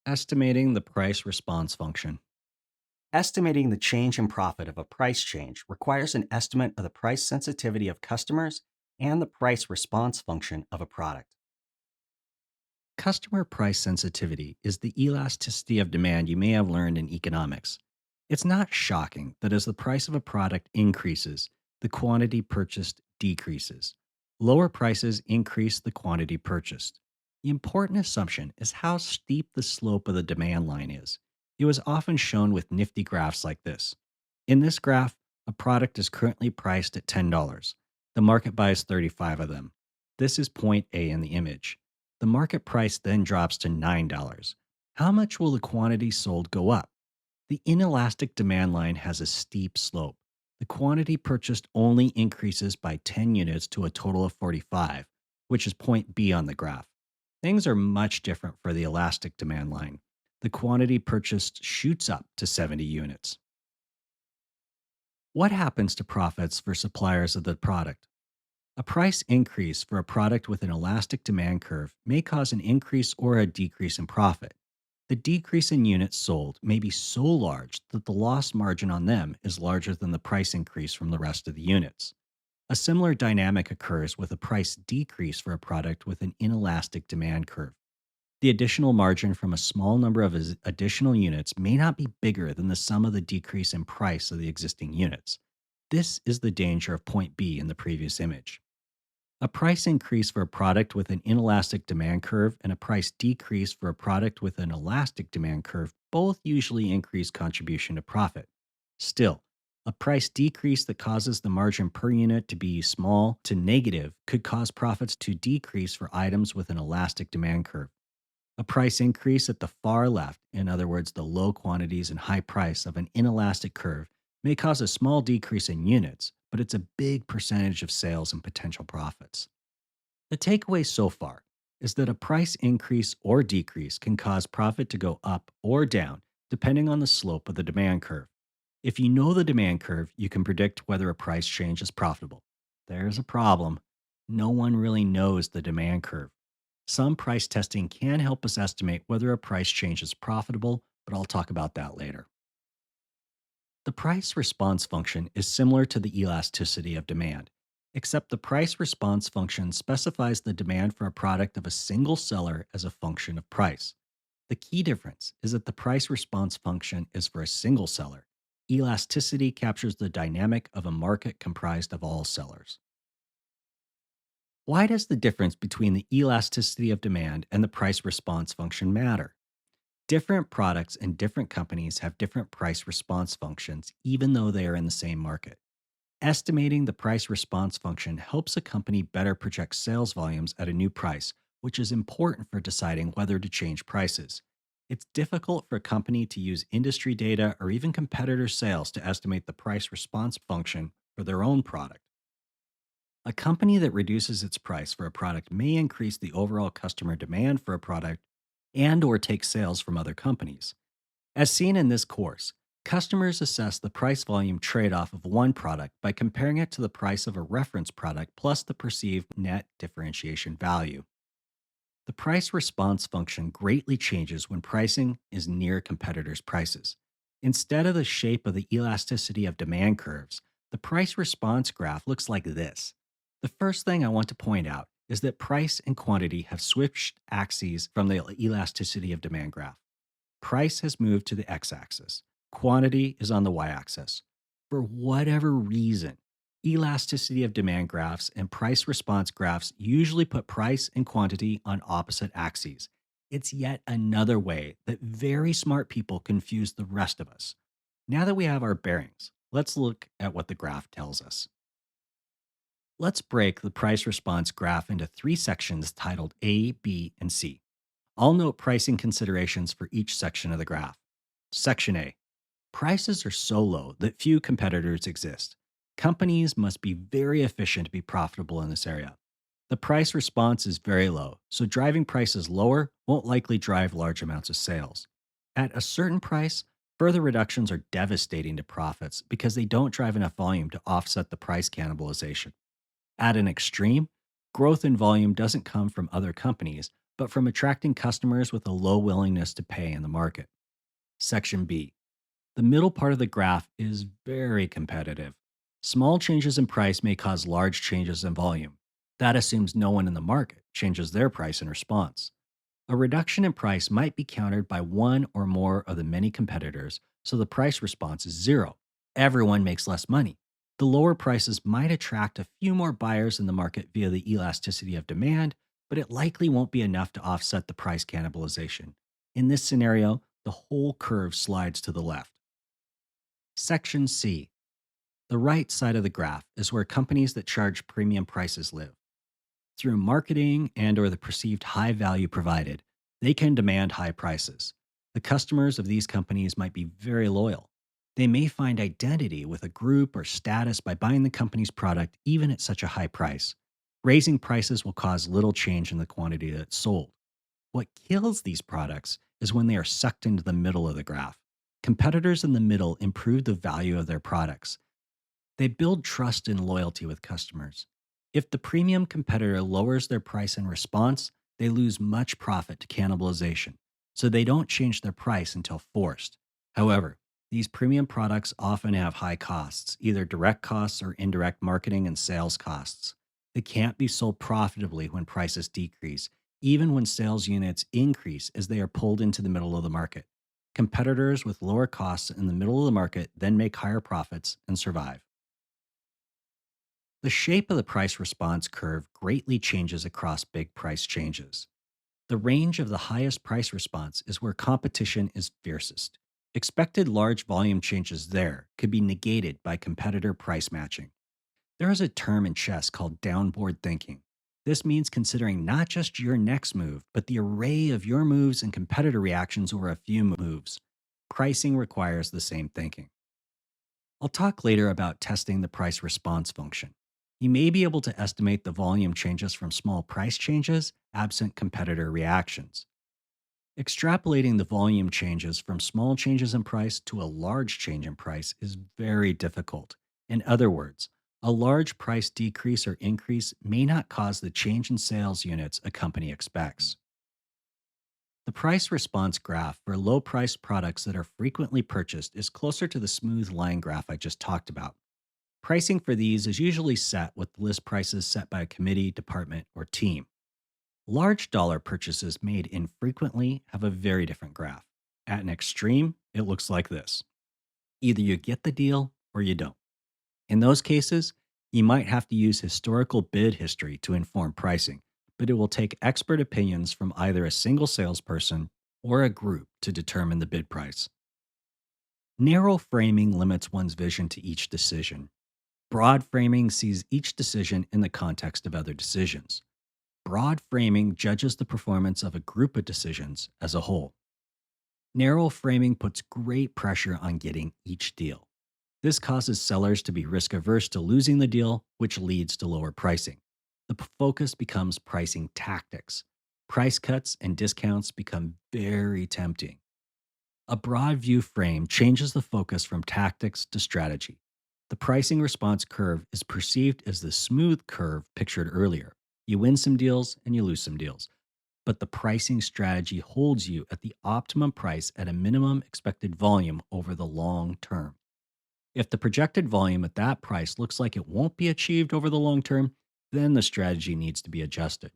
Estimating the price response function. Estimating the change in profit of a price change requires an estimate of the price sensitivity of customers and the price response function of a product. Customer price sensitivity is the elasticity of demand you may have learned in economics. It's not shocking that as the price of a product increases, the quantity purchased decreases. Lower prices increase the quantity purchased. The important assumption is how steep the slope of the demand line is. It was often shown with nifty graphs like this. In this graph, a product is currently priced at $10. The market buys 35 of them. This is point A in the image. The market price then drops to $9. How much will the quantity sold go up? The inelastic demand line has a steep slope. The quantity purchased only increases by 10 units to a total of 45, which is point B on the graph. Things are much different for the elastic demand line. The quantity purchased shoots up to 70 units. What happens to profits for suppliers of the product? A price increase for a product with an elastic demand curve may cause an increase or a decrease in profit. The decrease in units sold may be so large that the loss margin on them is larger than the price increase from the rest of the units. A similar dynamic occurs with a price decrease for a product with an inelastic demand curve. The additional margin from a small number of additional units may not be bigger than the sum of the decrease in price of the existing units. This is the danger of point B in the previous image. A price increase for a product with an inelastic demand curve and a price decrease for a product with an elastic demand curve both usually increase contribution to profit. Still, a price decrease that causes the margin per unit to be small to negative could cause profits to decrease for items with an elastic demand curve. A price increase at the far left, in other words, the low quantities and high price of an inelastic curve, may cause a small decrease in units, but it's a big percentage of sales and potential profits. The takeaway so far is that a price increase or decrease can cause profit to go up or down depending on the slope of the demand curve. If you know the demand curve, you can predict whether a price change is profitable. There's a problem. No one really knows the demand curve. Some price testing can help us estimate whether a price change is profitable, but I'll talk about that later. The price response function is similar to the elasticity of demand, except the price response function specifies the demand for a product of a single seller as a function of price. The key difference is that the price response function is for a single seller. Elasticity captures the dynamic of a market comprised of all sellers. Why does the difference between the elasticity of demand and the price response function matter? Different products and different companies have different price response functions, even though they are in the same market. Estimating the price response function helps a company better project sales volumes at a new price, which is important for deciding whether to change prices. It's difficult for a company to use industry data or even competitor sales to estimate the price response function for their own product. A company that reduces its price for a product may increase the overall customer demand for a product and or take sales from other companies. As seen in this course, customers assess the price volume trade-off of one product by comparing it to the price of a reference product plus the perceived net differentiation value. The price response function greatly changes when pricing is near competitors' prices. Instead of the shape of the elasticity of demand curves, the price response graph looks like this. The first thing I want to point out is that price and quantity have switched axes from the elasticity of demand graph. Price has moved to the x axis, quantity is on the y axis. For whatever reason, elasticity of demand graphs and price response graphs usually put price and quantity on opposite axes. It's yet another way that very smart people confuse the rest of us. Now that we have our bearings, let's look at what the graph tells us. Let's break the price response graph into three sections titled A, B, and C. I'll note pricing considerations for each section of the graph. Section A. Prices are so low that few competitors exist. Companies must be very efficient to be profitable in this area. The price response is very low, so driving prices lower won't likely drive large amounts of sales. At a certain price, further reductions are devastating to profits because they don't drive enough volume to offset the price cannibalization. At an extreme, growth in volume doesn't come from other companies, but from attracting customers with a low willingness to pay in the market. Section B. The middle part of the graph is very competitive. Small changes in price may cause large changes in volume. That assumes no one in the market changes their price in response. A reduction in price might be countered by one or more of the many competitors, so the price response is zero. Everyone makes less money. The lower prices might attract a few more buyers in the market via the elasticity of demand, but it likely won't be enough to offset the price cannibalization. In this scenario, the whole curve slides to the left. Section C. The right side of the graph is where companies that charge premium prices live. Through marketing and or the perceived high value provided, they can demand high prices. The customers of these companies might be very loyal. They may find identity with a group or status by buying the company's product even at such a high price. Raising prices will cause little change in the quantity that's sold. What kills these products is when they are sucked into the middle of the graph. Competitors in the middle improve the value of their products. They build trust and loyalty with customers. If the premium competitor lowers their price in response, they lose much profit to cannibalization, so they don't change their price until forced. However, these premium products often have high costs, either direct costs or indirect marketing and sales costs. They can't be sold profitably when prices decrease, even when sales units increase as they are pulled into the middle of the market. Competitors with lower costs in the middle of the market then make higher profits and survive. The shape of the price response curve greatly changes across big price changes. The range of the highest price response is where competition is fiercest. Expected large volume changes there could be negated by competitor price matching. There is a term in chess called downboard thinking. This means considering not just your next move, but the array of your moves and competitor reactions over a few moves. Pricing requires the same thinking. I'll talk later about testing the price response function. You may be able to estimate the volume changes from small price changes absent competitor reactions. Extrapolating the volume changes from small changes in price to a large change in price is very difficult. In other words, a large price decrease or increase may not cause the change in sales units a company expects. The price response graph for low priced products that are frequently purchased is closer to the smooth line graph I just talked about. Pricing for these is usually set with list prices set by a committee, department, or team. Large dollar purchases made infrequently have a very different graph. At an extreme, it looks like this. Either you get the deal or you don't. In those cases, you might have to use historical bid history to inform pricing, but it will take expert opinions from either a single salesperson or a group to determine the bid price. Narrow framing limits one's vision to each decision. Broad framing sees each decision in the context of other decisions. Broad framing judges the performance of a group of decisions as a whole. Narrow framing puts great pressure on getting each deal. This causes sellers to be risk averse to losing the deal, which leads to lower pricing. The focus becomes pricing tactics. Price cuts and discounts become very tempting. A broad view frame changes the focus from tactics to strategy. The pricing response curve is perceived as the smooth curve pictured earlier. You win some deals and you lose some deals. But the pricing strategy holds you at the optimum price at a minimum expected volume over the long term. If the projected volume at that price looks like it won't be achieved over the long term, then the strategy needs to be adjusted.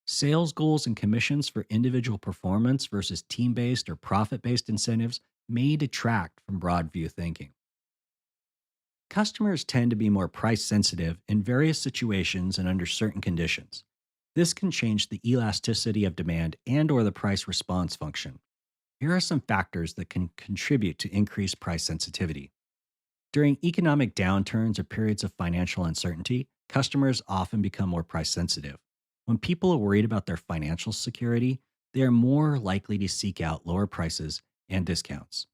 Sales goals and commissions for individual performance versus team based or profit based incentives may detract from broad view thinking. Customers tend to be more price sensitive in various situations and under certain conditions. This can change the elasticity of demand and or the price response function. Here are some factors that can contribute to increased price sensitivity. During economic downturns or periods of financial uncertainty, customers often become more price sensitive. When people are worried about their financial security, they are more likely to seek out lower prices and discounts.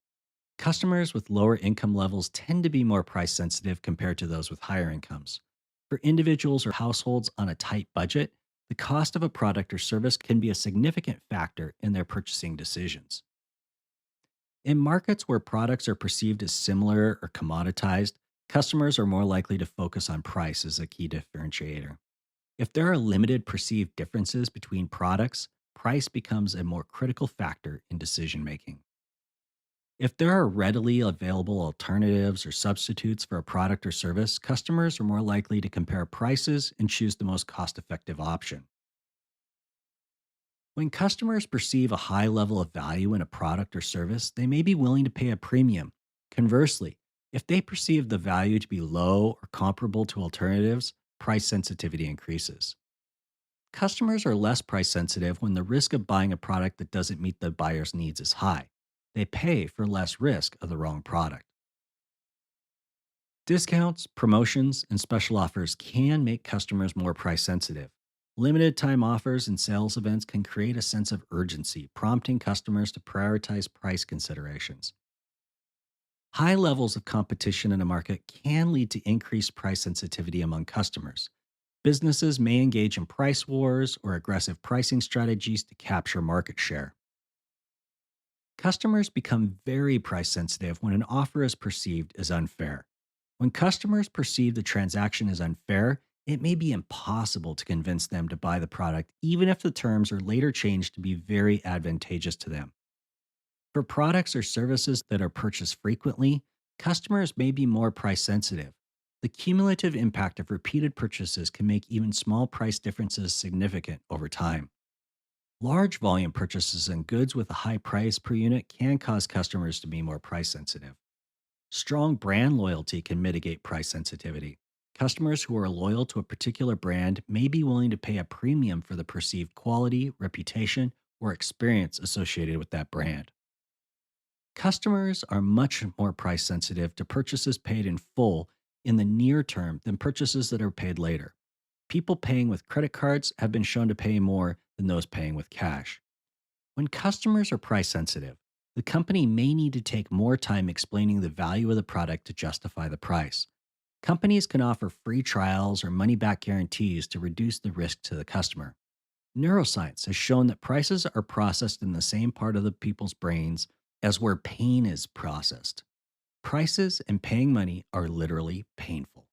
Customers with lower income levels tend to be more price sensitive compared to those with higher incomes. For individuals or households on a tight budget, the cost of a product or service can be a significant factor in their purchasing decisions. In markets where products are perceived as similar or commoditized, customers are more likely to focus on price as a key differentiator. If there are limited perceived differences between products, price becomes a more critical factor in decision making. If there are readily available alternatives or substitutes for a product or service, customers are more likely to compare prices and choose the most cost effective option. When customers perceive a high level of value in a product or service, they may be willing to pay a premium. Conversely, if they perceive the value to be low or comparable to alternatives, price sensitivity increases. Customers are less price sensitive when the risk of buying a product that doesn't meet the buyer's needs is high. They pay for less risk of the wrong product. Discounts, promotions, and special offers can make customers more price sensitive. Limited time offers and sales events can create a sense of urgency, prompting customers to prioritize price considerations. High levels of competition in a market can lead to increased price sensitivity among customers. Businesses may engage in price wars or aggressive pricing strategies to capture market share. Customers become very price sensitive when an offer is perceived as unfair. When customers perceive the transaction as unfair, it may be impossible to convince them to buy the product, even if the terms are later changed to be very advantageous to them. For products or services that are purchased frequently, customers may be more price sensitive. The cumulative impact of repeated purchases can make even small price differences significant over time. Large volume purchases and goods with a high price per unit can cause customers to be more price sensitive. Strong brand loyalty can mitigate price sensitivity. Customers who are loyal to a particular brand may be willing to pay a premium for the perceived quality, reputation, or experience associated with that brand. Customers are much more price sensitive to purchases paid in full in the near term than purchases that are paid later. People paying with credit cards have been shown to pay more than those paying with cash. When customers are price sensitive, the company may need to take more time explaining the value of the product to justify the price. Companies can offer free trials or money back guarantees to reduce the risk to the customer. Neuroscience has shown that prices are processed in the same part of the people's brains as where pain is processed. Prices and paying money are literally painful.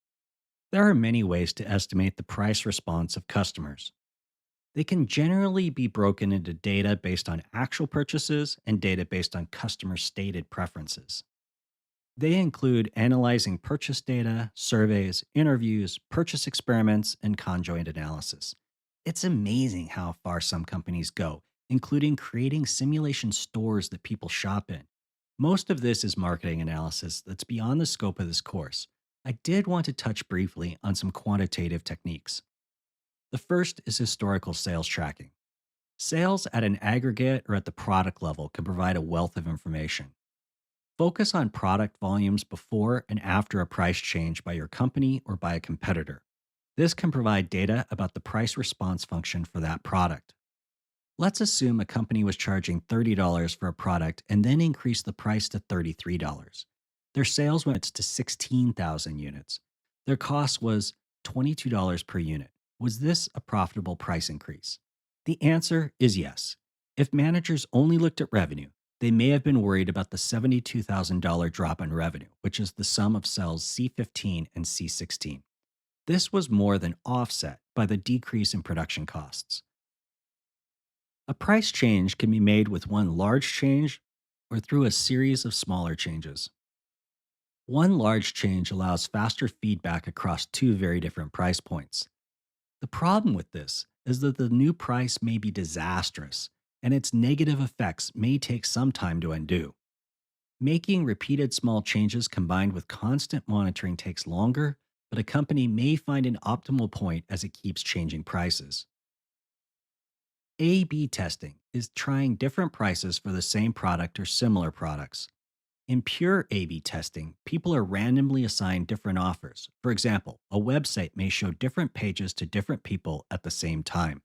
There are many ways to estimate the price response of customers. They can generally be broken into data based on actual purchases and data based on customer stated preferences. They include analyzing purchase data, surveys, interviews, purchase experiments, and conjoint analysis. It's amazing how far some companies go, including creating simulation stores that people shop in. Most of this is marketing analysis that's beyond the scope of this course. I did want to touch briefly on some quantitative techniques. The first is historical sales tracking. Sales at an aggregate or at the product level can provide a wealth of information. Focus on product volumes before and after a price change by your company or by a competitor. This can provide data about the price response function for that product. Let's assume a company was charging $30 for a product and then increased the price to $33. Their sales went to 16,000 units. Their cost was $22 per unit. Was this a profitable price increase? The answer is yes. If managers only looked at revenue, they may have been worried about the $72,000 drop in revenue, which is the sum of cells C15 and C16. This was more than offset by the decrease in production costs. A price change can be made with one large change or through a series of smaller changes. One large change allows faster feedback across two very different price points. The problem with this is that the new price may be disastrous, and its negative effects may take some time to undo. Making repeated small changes combined with constant monitoring takes longer, but a company may find an optimal point as it keeps changing prices. A B testing is trying different prices for the same product or similar products. In pure A B testing, people are randomly assigned different offers. For example, a website may show different pages to different people at the same time.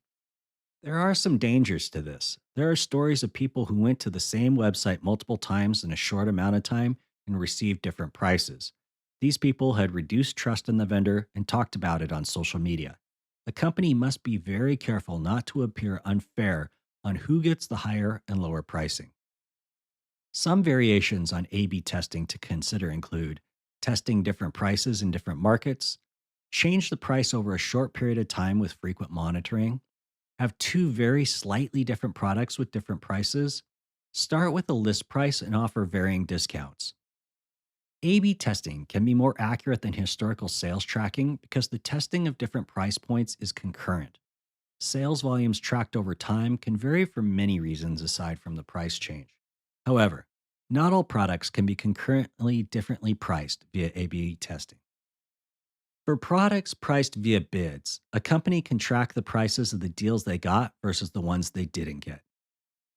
There are some dangers to this. There are stories of people who went to the same website multiple times in a short amount of time and received different prices. These people had reduced trust in the vendor and talked about it on social media. The company must be very careful not to appear unfair on who gets the higher and lower pricing. Some variations on A B testing to consider include testing different prices in different markets, change the price over a short period of time with frequent monitoring, Have two very slightly different products with different prices? Start with a list price and offer varying discounts. A B testing can be more accurate than historical sales tracking because the testing of different price points is concurrent. Sales volumes tracked over time can vary for many reasons aside from the price change. However, not all products can be concurrently differently priced via A B testing. For products priced via bids, a company can track the prices of the deals they got versus the ones they didn't get.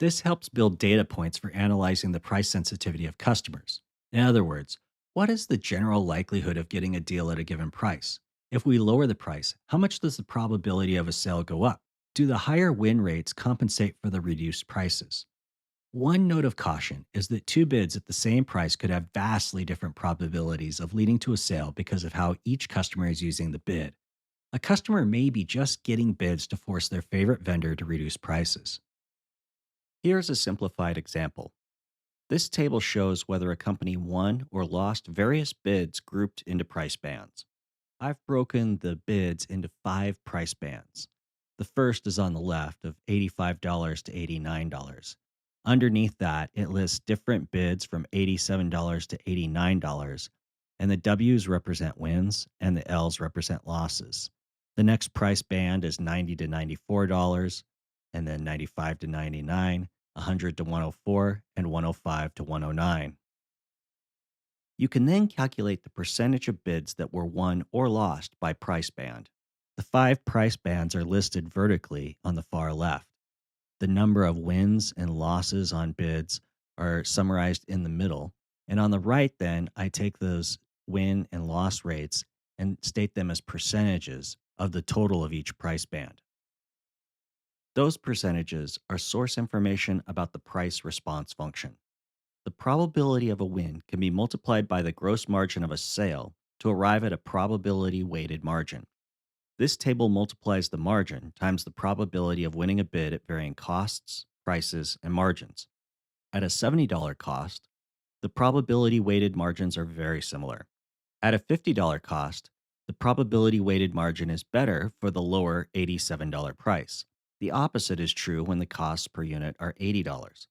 This helps build data points for analyzing the price sensitivity of customers. In other words, what is the general likelihood of getting a deal at a given price? If we lower the price, how much does the probability of a sale go up? Do the higher win rates compensate for the reduced prices? One note of caution is that two bids at the same price could have vastly different probabilities of leading to a sale because of how each customer is using the bid. A customer may be just getting bids to force their favorite vendor to reduce prices. Here's a simplified example. This table shows whether a company won or lost various bids grouped into price bands. I've broken the bids into 5 price bands. The first is on the left of $85 to $89. Underneath that, it lists different bids from $87 to $89, and the W's represent wins and the L's represent losses. The next price band is $90 to $94, and then $95 to $99, $100 to $104, and $105 to $109. You can then calculate the percentage of bids that were won or lost by price band. The 5 price bands are listed vertically on the far left. The number of wins and losses on bids are summarized in the middle. And on the right, then, I take those win and loss rates and state them as percentages of the total of each price band. Those percentages are source information about the price response function. The probability of a win can be multiplied by the gross margin of a sale to arrive at a probability weighted margin. This table multiplies the margin times the probability of winning a bid at varying costs, prices, and margins. At a $70 cost, the probability weighted margins are very similar. At a $50 cost, the probability weighted margin is better for the lower $87 price. The opposite is true when the costs per unit are $80.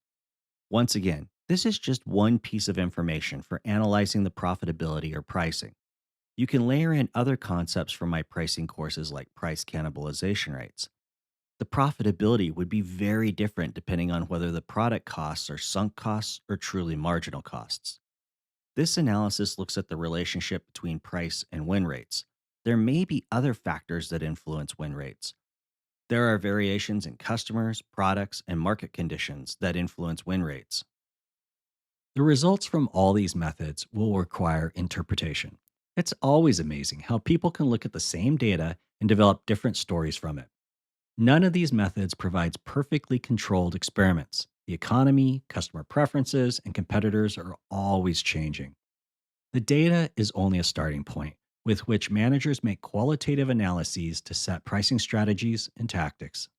Once again, this is just one piece of information for analyzing the profitability or pricing. You can layer in other concepts from my pricing courses like price cannibalization rates. The profitability would be very different depending on whether the product costs are sunk costs or truly marginal costs. This analysis looks at the relationship between price and win rates. There may be other factors that influence win rates. There are variations in customers, products, and market conditions that influence win rates. The results from all these methods will require interpretation. It's always amazing how people can look at the same data and develop different stories from it. None of these methods provides perfectly controlled experiments. The economy, customer preferences, and competitors are always changing. The data is only a starting point with which managers make qualitative analyses to set pricing strategies and tactics.